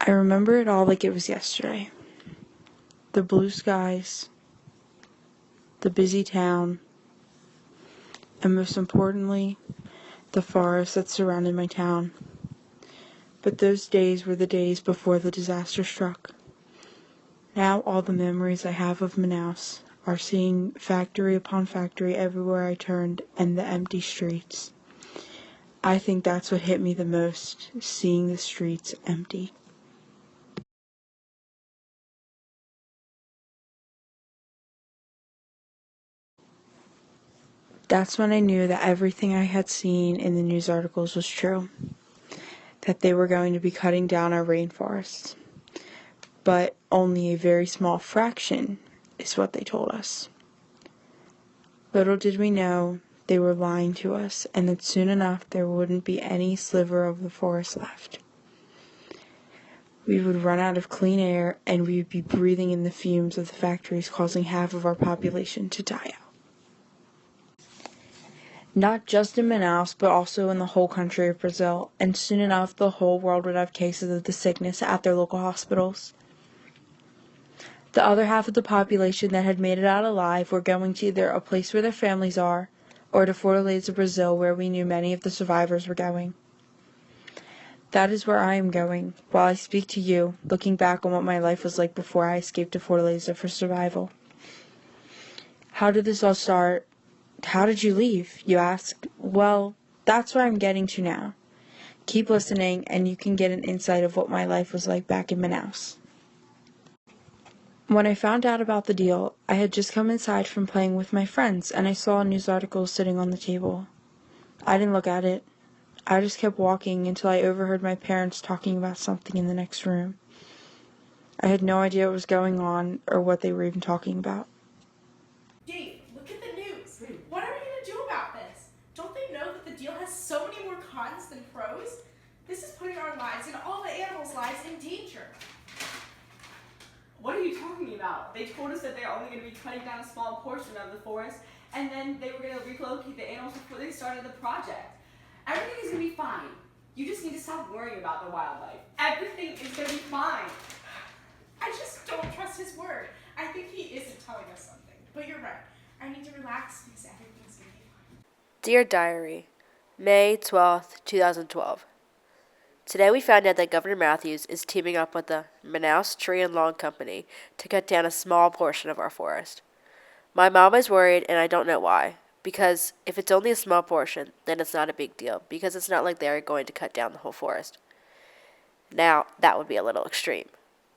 I remember it all like it was yesterday. The blue skies, the busy town, and most importantly, the forest that surrounded my town. But those days were the days before the disaster struck. Now all the memories I have of Manaus are seeing factory upon factory everywhere I turned and the empty streets. I think that's what hit me the most, seeing the streets empty. That's when I knew that everything I had seen in the news articles was true, that they were going to be cutting down our rainforests. But only a very small fraction is what they told us. Little did we know they were lying to us, and that soon enough there wouldn't be any sliver of the forest left. We would run out of clean air, and we would be breathing in the fumes of the factories, causing half of our population to die out. Not just in Manaus, but also in the whole country of Brazil, and soon enough the whole world would have cases of the sickness at their local hospitals. The other half of the population that had made it out alive were going to either a place where their families are, or to Fortaleza, Brazil, where we knew many of the survivors were going. That is where I am going, while I speak to you, looking back on what my life was like before I escaped to Fortaleza for survival. How did this all start? How did you leave, you ask? Well, that's where I'm getting to now. Keep listening, and you can get an insight of what my life was like back in Manaus. When I found out about the deal, I had just come inside from playing with my friends, and I saw a news article sitting on the table. I didn't look at it. I just kept walking until I overheard my parents talking about something in the next room. I had no idea what was going on or what they were even talking about. Dave, look at the news. What are we going to do about this? Don't they know that the deal has so many more cons than pros? This is putting our lives and all the animals' lives in danger. What are you talking about? They told us that they're only going to be cutting down a small portion of the forest, and then they were going to relocate the animals before they started the project. Everything is going to be fine. You just need to stop worrying about the wildlife. Everything is going to be fine. I just don't trust his word. I think he isn't telling us something. But you're right. I need to relax because everything's going to be fine. Dear Diary, May 12th, 2012. Today we found out that Governor Matthews is teaming up with the Manaus Tree and Lawn Company to cut down a small portion of our forest. My mom is worried, and I don't know why. Because if it's only a small portion, then it's not a big deal, because it's not like they're going to cut down the whole forest. Now, that would be a little extreme.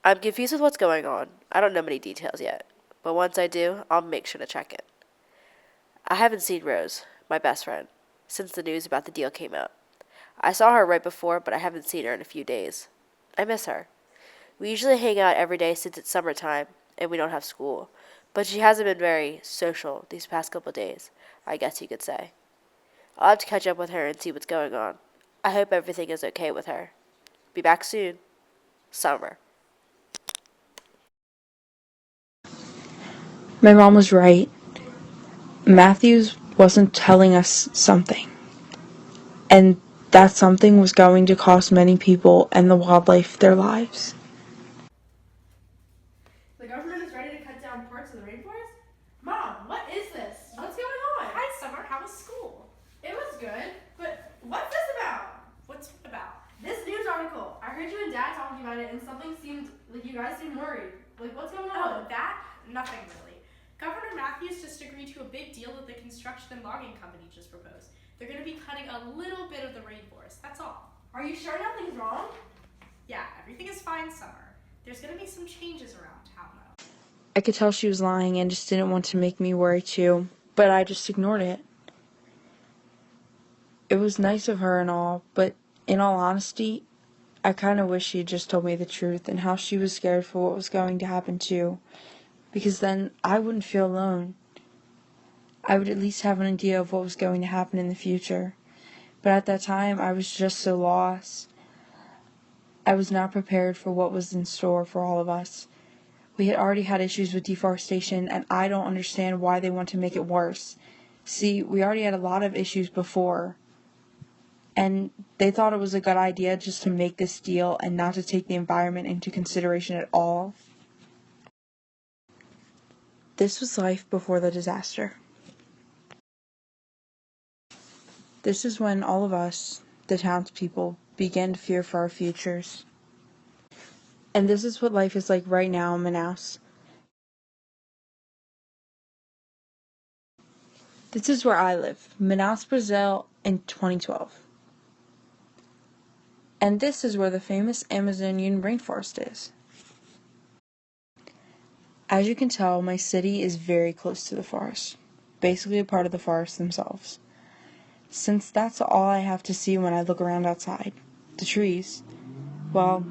I'm confused with what's going on. I don't know many details yet, but once I do, I'll make sure to check it. I haven't seen Rose, my best friend, since the news about the deal came out. I saw her right before, but I haven't seen her in a few days. I miss her. We usually hang out every day since it's summertime and we don't have school, but she hasn't been very social these past couple days, I guess you could say. I'll have to catch up with her and see what's going on. I hope everything is okay with her. Be back soon. Summer. My mom was right. Matthews wasn't telling us something. And that something was going to cost many people and the wildlife their lives. The government is ready to cut down parts of the rainforest? Mom, what is this? What's going on? Hi, Summer. How was school? It was good, but what's this about? What's it about? This news article. I heard you and Dad talking about it, and something seemed like you guys seemed worried. Like, what's going on? Oh, that? Nothing really. Governor Matthews just agreed to a big deal that the construction and logging company just proposed. They're going to be cutting a little bit of the rainforest. That's all. Are you sure nothing's wrong? Yeah, everything is fine, Summer. There's going to be some changes around town, though. I could tell she was lying and just didn't want to make me worry too, but I just ignored it. It was nice of her and all, but in all honesty, I kind of wish she had just told me the truth and how she was scared for what was going to happen too, because then I wouldn't feel alone. I would at least have an idea of what was going to happen in the future. But at that time, I was just so lost. I was not prepared for what was in store for all of us. We had already had issues with deforestation, and I don't understand why they want to make it worse. See, we already had a lot of issues before, And they thought it was a good idea just to make this deal and not to take the environment into consideration at all. This was life before the disaster. This is when all of us, the townspeople, began to fear for our futures. And this is what life is like right now in Manaus. This is where I live, Manaus, Brazil, in 2012. And this is where the famous Amazonian rainforest is. As you can tell, my city is very close to the forest, basically a part of the forest themselves. Since that's all I have to see when I look around outside, the trees, well,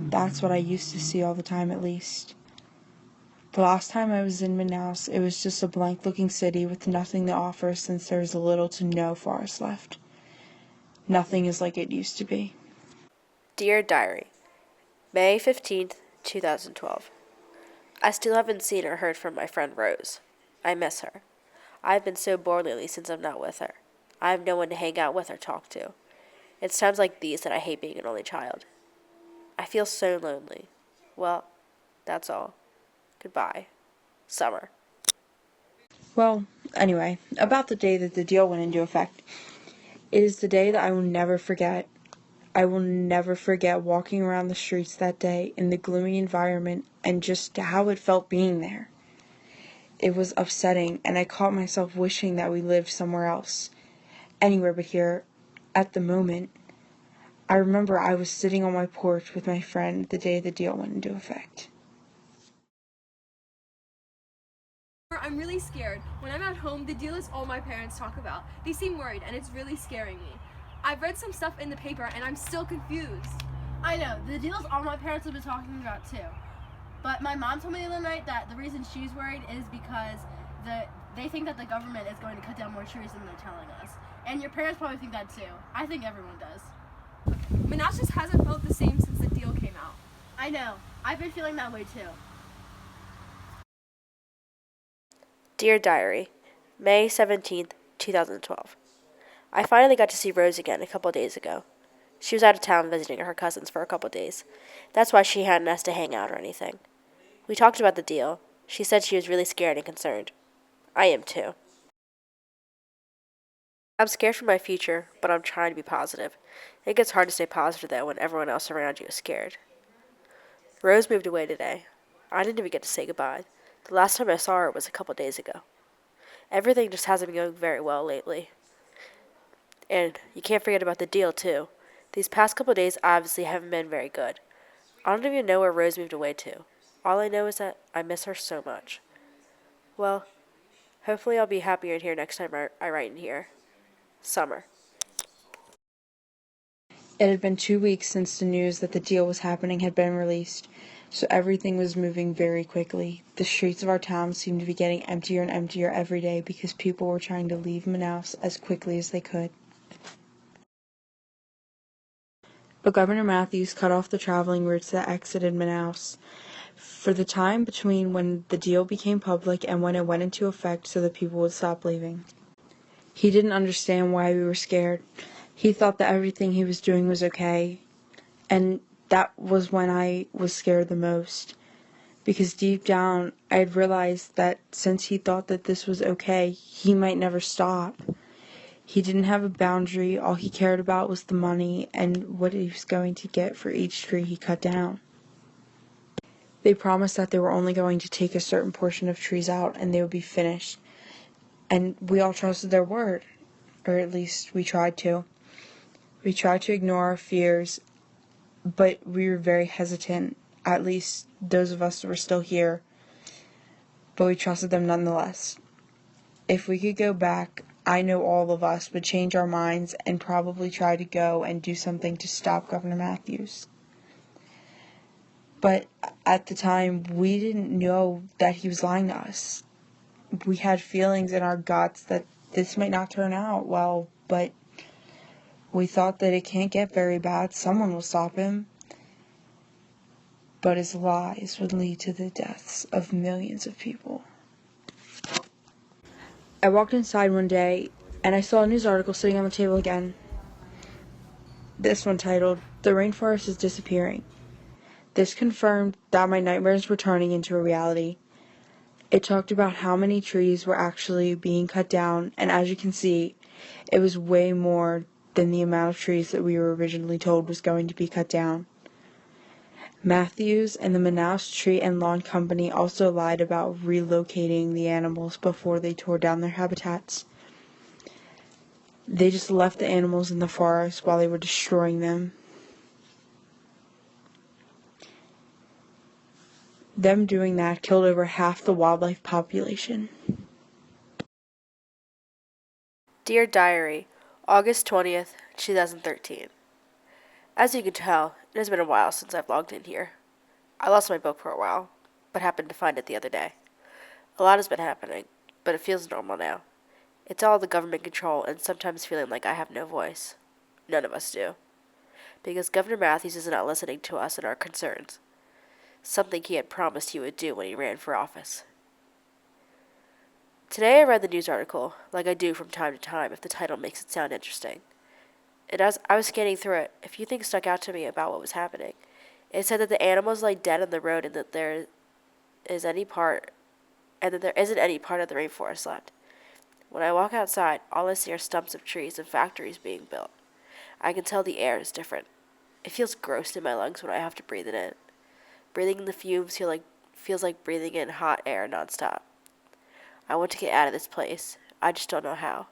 that's what I used to see all the time at least. The last time I was in Manaus, it was just a blank-looking city with nothing to offer since there is little to no forest left. Nothing is like it used to be. Dear Diary, May 15th, 2012. I still haven't seen or heard from my friend Rose. I miss her. I've been so bored lately since I'm not with her. I have no one to hang out with or talk to. It's times like these that I hate being an only child. I feel so lonely. Well, that's all. Goodbye. Summer. Well, anyway, about the day that the deal went into effect. It is the day that I will never forget. I will never forget walking around the streets that day in the gloomy environment and just how it felt being there. It was upsetting, and I caught myself wishing that we lived somewhere else. Anywhere but here. At the moment, I remember I was sitting on my porch with my friend the day the deal went into effect. I'm really scared. When I'm at home, the deal is all my parents talk about. They seem worried, and it's really scaring me. I've read some stuff in the paper, and I'm still confused. I know, the deal is all my parents have been talking about too. But my mom told me the other night that the reason she's worried is because they think that the government is going to cut down more trees than they're telling us. And your parents probably think that too. I think everyone does. Manaus just hasn't felt the same since the deal came out. I know. I've been feeling that way too. Dear Diary, May 17th, 2012. I finally got to see Rose again a couple days ago. She was out of town visiting her cousins for a couple days. That's why she hadn't asked to hang out or anything. We talked about the deal. She said she was really scared and concerned. I am too. I'm scared for my future, but I'm trying to be positive. It gets hard to stay positive though when everyone else around you is scared. Rose moved away today. I didn't even get to say goodbye. The last time I saw her was a couple days ago. Everything just hasn't been going very well lately. And you can't forget about the deal, too. These past couple days obviously haven't been very good. I don't even know where Rose moved away to. All I know is that I miss her so much. Well, hopefully I'll be happier in here next time I write in here. Summer. It had been 2 weeks since the news that the deal was happening had been released, so everything was moving very quickly. The streets of our town seemed to be getting emptier and emptier every day because people were trying to leave Manaus as quickly as they could. But Governor Matthews cut off the traveling routes that exited Manaus for the time between when the deal became public and when it went into effect so that people would stop leaving. He didn't understand why we were scared. He thought that everything he was doing was okay, and that was when I was scared the most, because deep down I had realized that since he thought that this was okay, he might never stop. He didn't have a boundary. All he cared about was the money and what he was going to get for each tree he cut down. They promised that they were only going to take a certain portion of trees out and they would be finished. And we all trusted their word, or at least we tried to. We tried to ignore our fears, but we were very hesitant, at least those of us that were still here. But we trusted them nonetheless. If we could go back, I know all of us would change our minds and probably try to go and do something to stop Governor Matthews. But at the time, we didn't know that he was lying to us. We had feelings in our guts that this might not turn out well, but we thought that it can't get very bad. Someone will stop him. But his lies would lead to the deaths of millions of people. I walked inside one day, and I saw a news article sitting on the table again. This one titled, "The Rainforest is Disappearing." This confirmed that my nightmares were turning into a reality. It talked about how many trees were actually being cut down, and as you can see, it was way more than the amount of trees that we were originally told was going to be cut down. Matthews and the Manaus Tree and Lawn Company also lied about relocating the animals before they tore down their habitats. They just left the animals in the forest while they were destroying them. Them doing that killed over half the wildlife population. Dear Diary, August 20th, 2013. As you can tell, it has been a while since I've logged in here. I lost my book for a while, but happened to find it the other day. A lot has been happening, but it feels normal now. It's all the government control and sometimes feeling like I have no voice. None of us do. Because Governor Matthews is not listening to us and our concerns. Something he had promised he would do when he ran for office. Today I read the news article, like I do from time to time if the title makes it sound interesting. As I was scanning through it, a few things stuck out to me about what was happening. It said that the animals lay dead on the road and that there isn't any part of the rainforest left. When I walk outside, all I see are stumps of trees and factories being built. I can tell the air is different. It feels gross in my lungs when I have to breathe it in. Breathing in the fumes feels like breathing in hot air nonstop. I want to get out of this place. I just don't know how.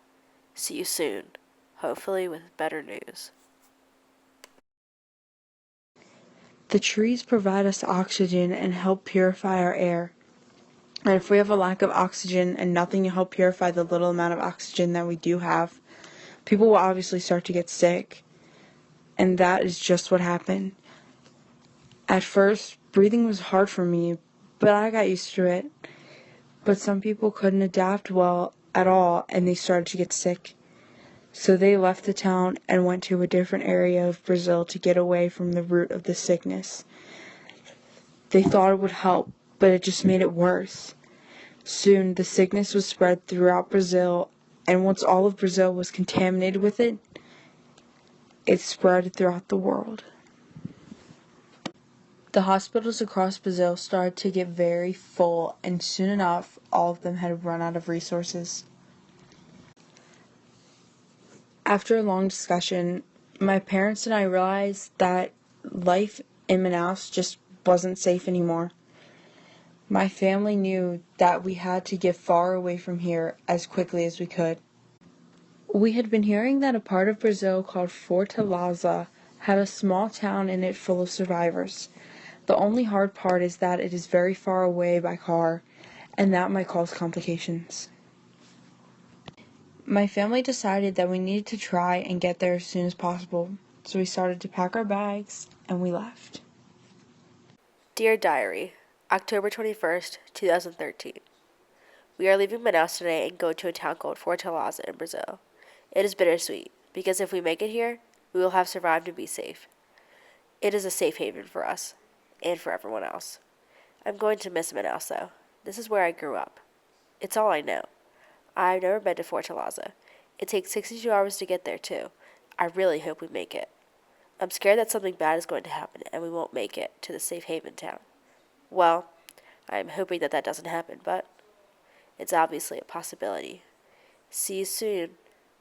See you soon, hopefully with better news. The trees provide us oxygen and help purify our air. And if we have a lack of oxygen and nothing to help purify the little amount of oxygen that we do have, people will obviously start to get sick. And that is just what happened. At first, breathing was hard for me, but I got used to it. But some people couldn't adapt well at all, and they started to get sick. So they left the town and went to a different area of Brazil to get away from the root of the sickness. They thought it would help, but it just made it worse. Soon, the sickness was spread throughout Brazil, and once all of Brazil was contaminated with it, it spread throughout the world. The hospitals across Brazil started to get very full, and soon enough, all of them had run out of resources. After a long discussion, my parents and I realized that life in Manaus just wasn't safe anymore. My family knew that we had to get far away from here as quickly as we could. We had been hearing that a part of Brazil called Fortaleza had a small town in it full of survivors. The only hard part is that it is very far away by car, and that might cause complications. My family decided that we needed to try and get there as soon as possible, so we started to pack our bags, and we left. Dear Diary, October 21st, 2013. We are leaving Manaus today and going to a town called Fortaleza in Brazil. It is bittersweet, because if we make it here, we will have survived and be safe. It is a safe haven for us, and for everyone else. I'm going to miss Manaus, though. This is where I grew up. It's all I know. I've never been to Fortaleza. It takes 62 hours to get there, too. I really hope we make it. I'm scared that something bad is going to happen and we won't make it to the safe haven town. Well, I'm hoping that doesn't happen, but it's obviously a possibility. See you soon,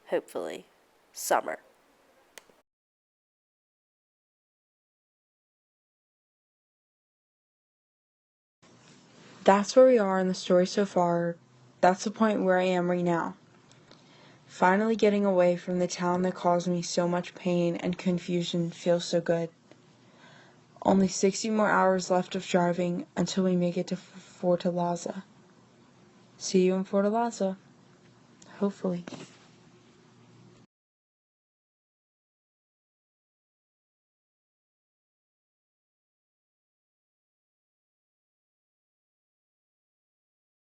hopefully. Summer. That's where we are in the story so far. That's the point where I am right now. Finally getting away from the town that caused me so much pain and confusion feels so good. Only 60 more hours left of driving until we make it to Fortaleza. See you in Fortaleza. Hopefully.